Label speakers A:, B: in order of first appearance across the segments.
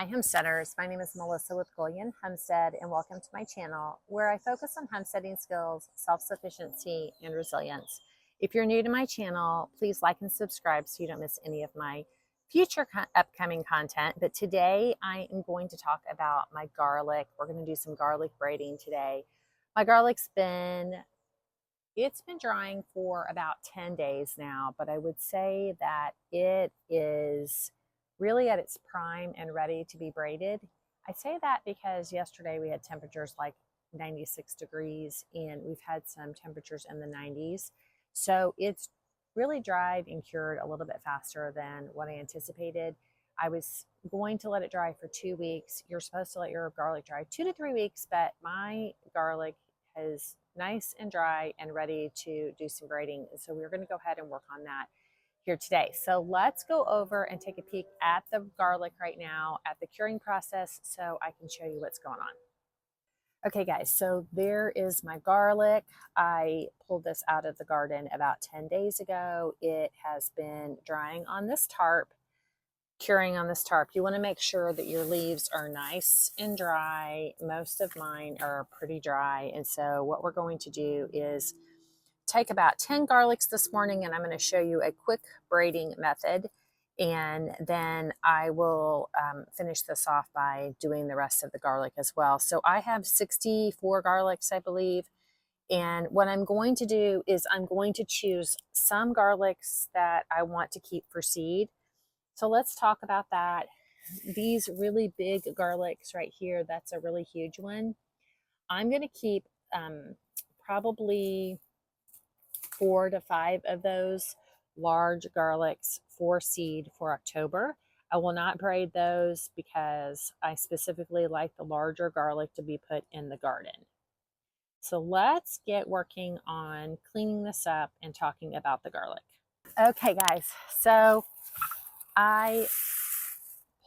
A: Hi homesteaders, my name is Melissa with Gullion Homestead and welcome to my channel where I focus on homesteading skills, self-sufficiency, and resilience. If you're new to my channel, please like and subscribe so you don't miss any of my future upcoming content. But today I am going to talk about my garlic. We're going to do some garlic braiding today. My garlic's been drying for about 10 days now, but I would say that it is really at its prime and ready to be braided. I say that because yesterday we had temperatures like 96 degrees and we've had some temperatures in the 90s. So it's really dried and cured a little bit faster than what I anticipated. I was going to let it dry for 2 weeks. You're supposed to let your garlic dry 2 to 3 weeks, but my garlic is nice and dry and ready to do some braiding. And so we're going to go ahead and work on that here today. So let's go over and take a peek at the garlic right now, at the curing process, so I can show you what's going on. Okay guys, so there is my garlic. I pulled this out of the garden about 10 days ago. It has been drying on this tarp, curing on this tarp. You want to make sure that your leaves are nice and dry. Most of mine are pretty dry. And so what we're going to do is take about 10 garlics this morning, and I'm going to show you a quick braiding method. And then I will finish this off by doing the rest of the garlic as well. So I have 64 garlics, I believe. And what I'm going to do is I'm going to choose some garlics that I want to keep for seed. So let's talk about that. These really big garlics right here, that's a really huge one. I'm going to keep probably 4 to 5 of those large garlics for seed for October. I will not braid those because I specifically like the larger garlic to be put in the garden. So let's get working on cleaning this up and talking about the garlic. Okay guys, so I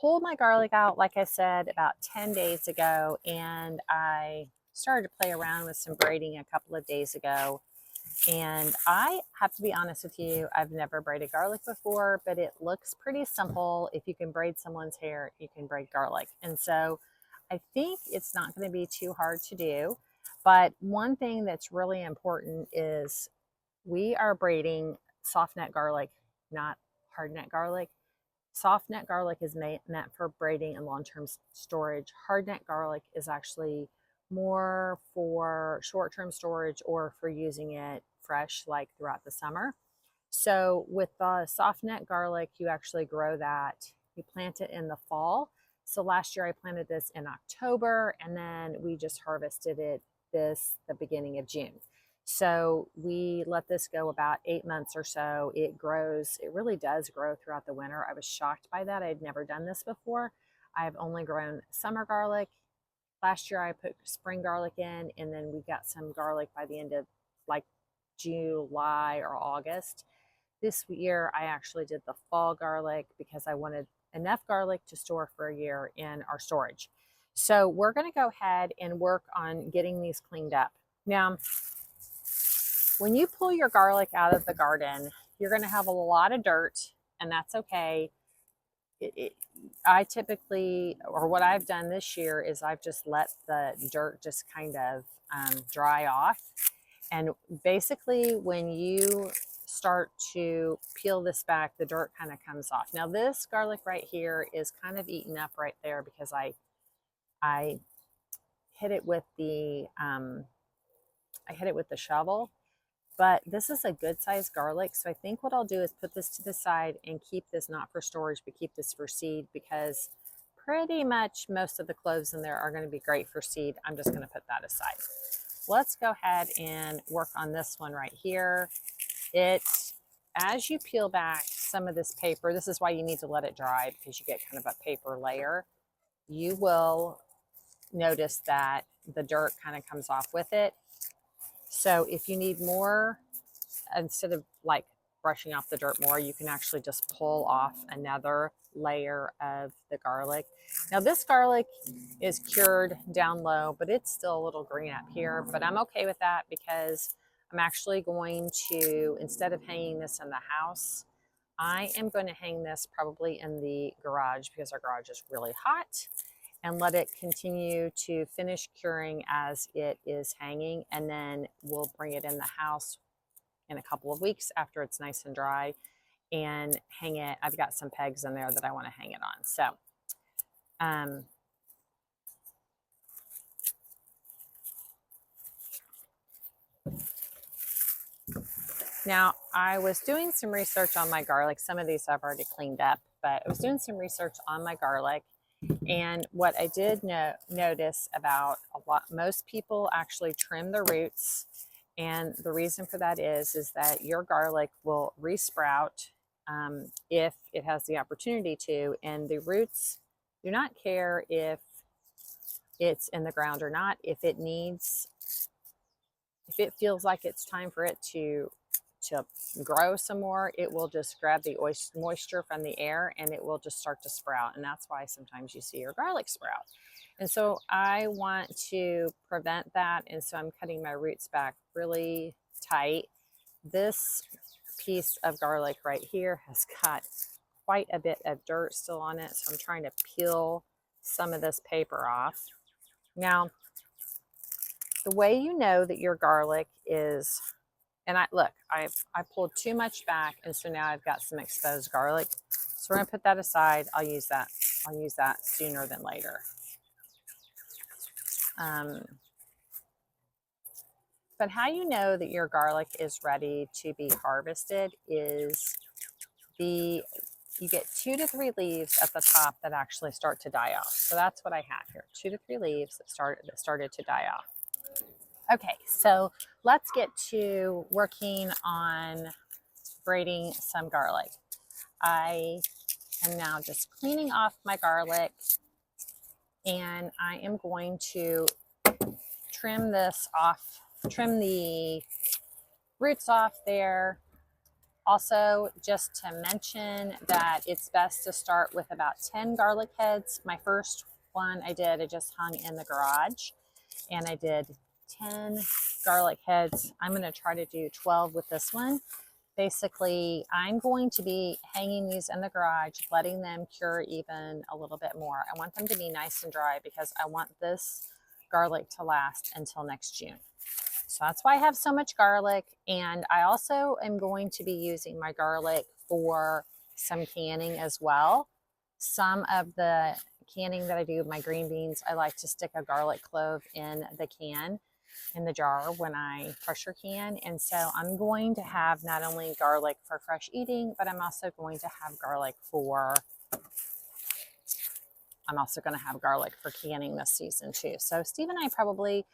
A: pulled my garlic out, like I said, about 10 days ago, and I started to play around with some braiding a couple of days ago. And I have to be honest with you, I've never braided garlic before, but it looks pretty simple. If you can braid someone's hair, you can braid garlic. And so I think it's not going to be too hard to do. But one thing that's really important is we are braiding soft net garlic, not hard net garlic. Soft net garlic is meant for braiding and long-term storage. Hard net garlic is actually more for short-term storage or for using it fresh, like throughout the summer. So with the soft net garlic, you actually grow that. You plant it in the fall. So last year I planted this in October, and then we just harvested it the beginning of June. So we let this go about 8 months or so. It grows, it really does grow throughout the winter. I was shocked by that. I had never done this before. I've only grown summer garlic. Last year I put spring garlic in, and then we got some garlic by the end of like July or August. This year I actually did the fall garlic because I wanted enough garlic to store for a year in our storage. So we're going to go ahead and work on getting these cleaned up. Now, when you pull your garlic out of the garden, you're going to have a lot of dirt, and that's okay. I typically, or what I've done this year is I've just let the dirt just kind of dry off. And basically when you start to peel this back, the dirt kind of comes off. Now this garlic right here is kind of eaten up right there because I hit it with the shovel. But this is a good sized garlic. So I think what I'll do is put this to the side and keep this not for storage, but keep this for seed, because pretty much most of the cloves in there are going to be great for seed. I'm just going to put that aside. Let's go ahead and work on this one right here. As you peel back some of this paper, this is why you need to let it dry, because you get kind of a paper layer. You will notice that the dirt kind of comes off with it. So if you need more, instead of like brushing off the dirt more, you can actually just pull off another layer of the garlic. Now this garlic is cured down low, but it's still a little green up here, but I'm okay with that because I'm actually going to, instead of hanging this in the house, I am going to hang this probably in the garage because our garage is really hot, and let it continue to finish curing as it is hanging. And then we'll bring it in the house in a couple of weeks after it's nice and dry and hang it. I've got some pegs in there that I want to hang it on. So, now I was doing some research on my garlic. Some of these I've already cleaned up, but I was doing some research on my garlic. And what I did notice about most people actually trim the roots. And the reason for that is that your garlic will resprout if it has the opportunity to. And the roots do not care if it's in the ground or not. If it feels like it's time for it to grow some more, it will just grab the moisture from the air and it will just start to sprout. And that's why sometimes you see your garlic sprout. And so I want to prevent that. And so I'm cutting my roots back really tight. This piece of garlic right here has got quite a bit of dirt still on it. So I'm trying to peel some of this paper off. Now, the way you know that your garlic is, and I pulled too much back, and so now I've got some exposed garlic. So we're gonna put that aside. I'll use that sooner than later. But how you know that your garlic is ready to be harvested is you get 2 to 3 leaves at the top that actually start to die off. So that's what I have here, 2 to 3 leaves that started to die off. Okay, so let's get to working on braiding some garlic. I am now just cleaning off my garlic, and I am going to trim this off, trim the roots off there. Also, just to mention that it's best to start with about 10 garlic heads. My first one I just hung in the garage, and I did 10 garlic heads. I'm going to try to do 12 with this one. Basically, I'm going to be hanging these in the garage, letting them cure even a little bit more. I want them to be nice and dry because I want this garlic to last until next June. So that's why I have so much garlic. And I also am going to be using my garlic for some canning as well. Some of the canning that I do with my green beans, I like to stick a garlic clove in the jar when I pressure can. And so I'm going to have not only garlic for fresh eating, but I'm also going to have garlic for canning this season too. So Steve and I probably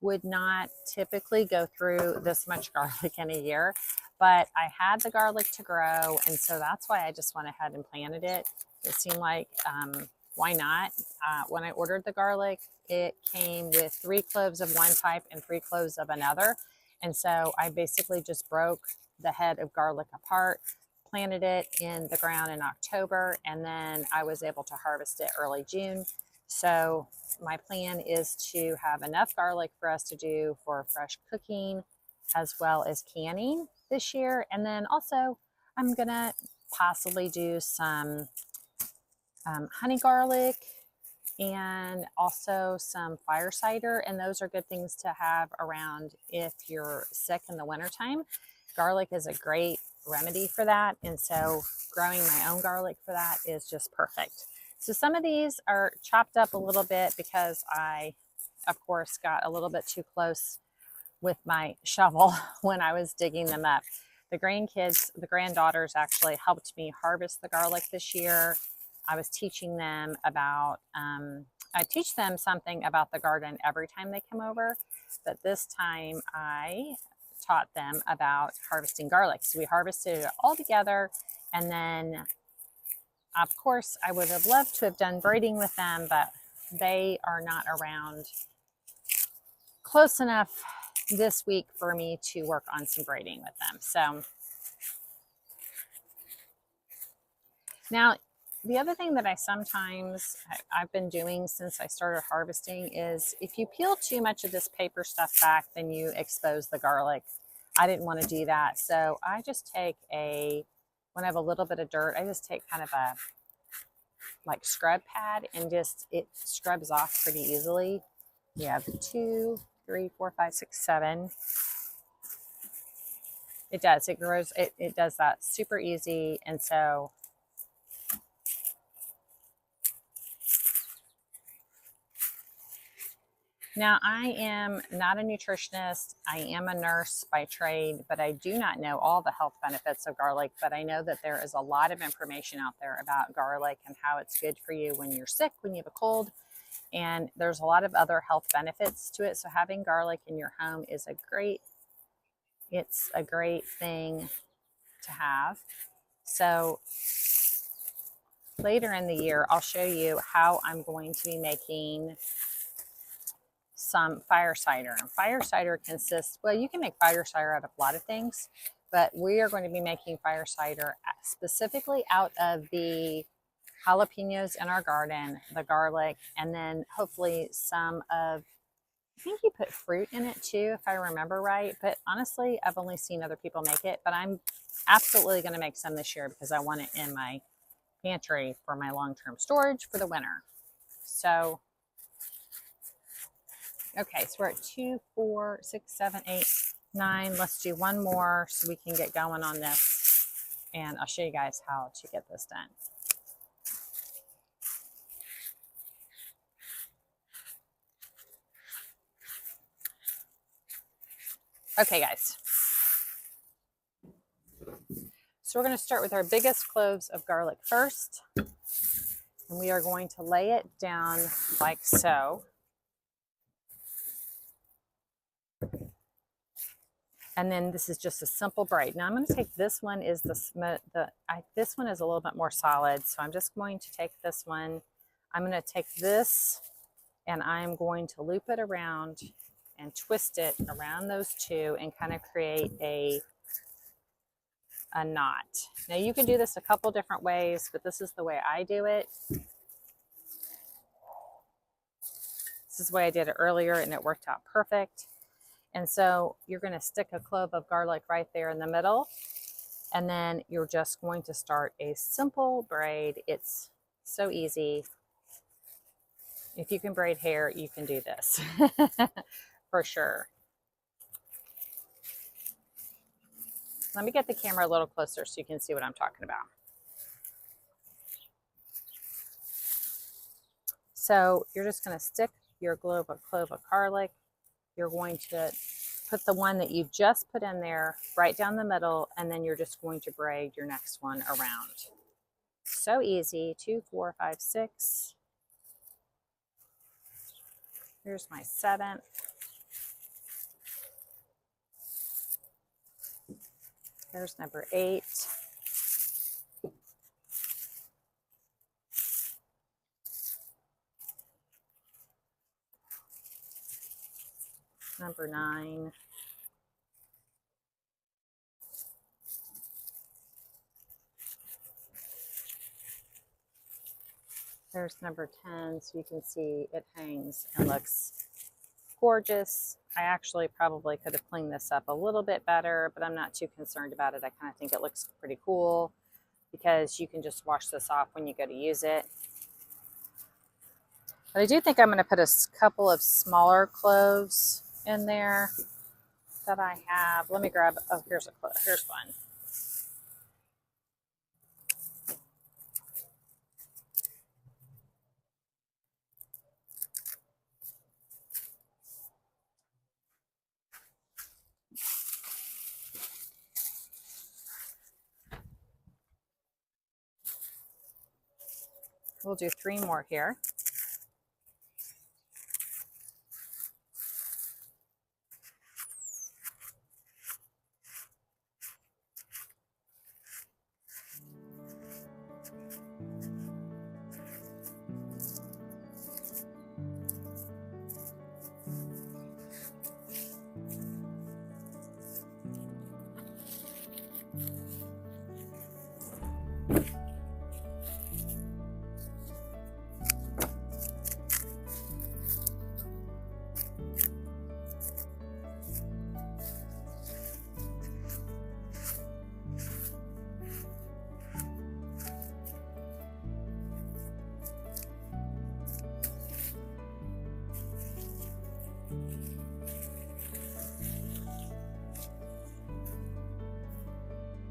A: would not typically go through this much garlic in a year, but I had the garlic to grow, and so that's why I just went ahead and planted it. It seemed like, why not? When I ordered the garlic, it came with 3 cloves of one type and 3 cloves of another. And so I basically just broke the head of garlic apart, planted it in the ground in October, and then I was able to harvest it early June. So my plan is to have enough garlic for us to do for fresh cooking as well as canning this year. And then also I'm going to possibly do some honey garlic and also some fire cider. And those are good things to have around if you're sick in the wintertime. Garlic is a great remedy for that. And so growing my own garlic for that is just perfect. So some of these are chopped up a little bit because I, of course, got a little bit too close with my shovel when I was digging them up. The granddaughters actually helped me harvest the garlic this year. I was teaching them about, I teach them something about the garden every time they come over, but this time I taught them about harvesting garlic. So we harvested it all together, and then of course I would have loved to have done braiding with them, but they are not around close enough this week for me to work on some braiding with them. So now the other thing that I've been doing since I started harvesting is if you peel too much of this paper stuff back, then you expose the garlic. I didn't want to do that. So I just take when I have a little bit of dirt, I just take kind of a like scrub pad and just, it scrubs off pretty easily. You have 2, 3, 4, 5, 6, 7. It does, it grows, it does that super easy. And so now I am not a nutritionist. I am a nurse by trade, but I do not know all the health benefits of garlic. But I know that there is a lot of information out there about garlic and how it's good for you when you're sick, when you have a cold. And there's a lot of other health benefits to it. So having garlic in your home is it's a great thing to have. So later in the year, I'll show you how I'm going to be making some fire cider. And fire cider consists, well, you can make fire cider out of a lot of things, but we are going to be making fire cider specifically out of the jalapenos in our garden, the garlic, and then hopefully some of, I think you put fruit in it too, if I remember right. But honestly, I've only seen other people make it, but I'm absolutely going to make some this year because I want it in my pantry for my long-term storage for the winter. So, okay, so we're at 2, 4, 6, 7, 8, 9. Let's do one more so we can get going on this. And I'll show you guys how to get this done. Okay, guys. So we're going to start with our biggest cloves of garlic first. And we are going to lay it down like so. And then this is just a simple braid. Now I'm going to take this one is this one is a little bit more solid. So I'm just going to take this one. I'm going to take this and I'm going to loop it around and twist it around those two and kind of create a knot. Now you can do this a couple different ways, but this is the way I do it. This is the way I did it earlier and it worked out perfect. And so you're going to stick a clove of garlic right there in the middle. And then you're just going to start a simple braid. It's so easy. If you can braid hair, you can do this for sure. Let me get the camera a little closer so you can see what I'm talking about. So you're just going to stick your clove of garlic. You're going to put the one that you just put in there right down the middle, and then you're just going to braid your next one around. So easy. 2, 4, 5, 6. Here's my 7th. Here's number 8. Number 9. There's number 10, so you can see it hangs and looks gorgeous. I actually probably could have cleaned this up a little bit better, but I'm not too concerned about it. I kind of think it looks pretty cool because you can just wash this off when you go to use it. But I do think I'm going to put a couple of smaller cloves in there that I have. Let me grab, oh, here's one. We'll do 3 more here.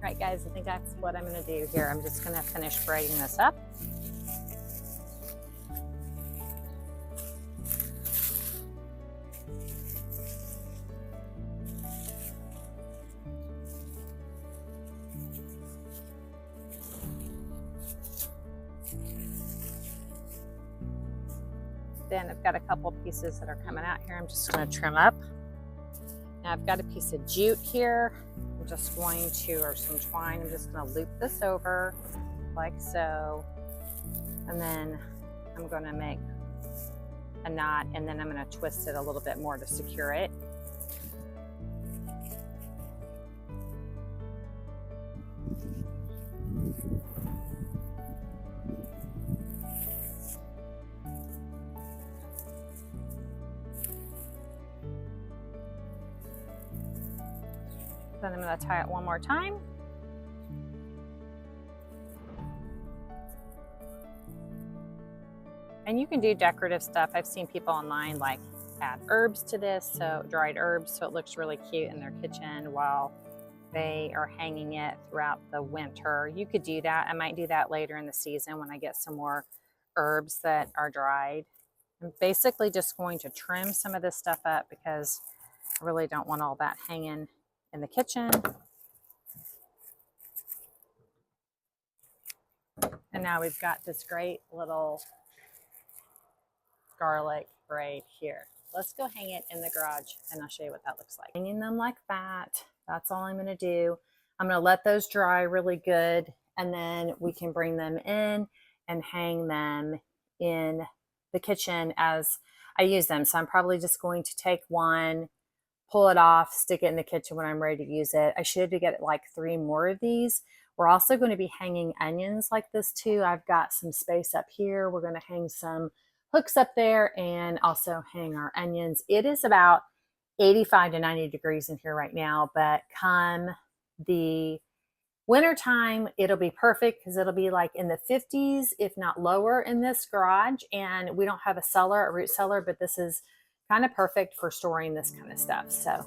A: right, guys, I think that's what I'm going to do here. I'm just going to finish braiding this up. Then I've got a couple pieces that are coming out here. I'm just going to trim up. Now I've got a piece of jute here. I'm just going to, or some twine, I'm just going to loop this over like so. And then I'm going to make a knot, and then I'm going to twist it a little bit more to secure it. Then I'm going to tie it one more time. And you can do decorative stuff. I've seen people online like add herbs to this, so dried herbs, so it looks really cute in their kitchen while they are hanging it throughout the winter. You could do that. I might do that later in the season when I get some more herbs that are dried. I'm basically just going to trim some of this stuff up because I really don't want all that hanging in the kitchen. And now we've got this great little garlic braid here. Let's go hang it in the garage and I'll show you what that looks like. Hanging them like that. That's all I'm going to do. I'm going to let those dry really good, and then we can bring them in and hang them in the kitchen as I use them. So I'm probably just going to take one, pull it off, stick it in the kitchen when I'm ready to use it. I should get like 3 more of these. We're also going to be hanging onions like this too. I've got some space up here. We're going to hang some hooks up there and also hang our onions. It is about 85 to 90 degrees in here right now, but come the winter time, it'll be perfect because it'll be like in the 50s, if not lower, in this garage. And we don't have a cellar, a root cellar, but this is kind of perfect for storing this kind of stuff. So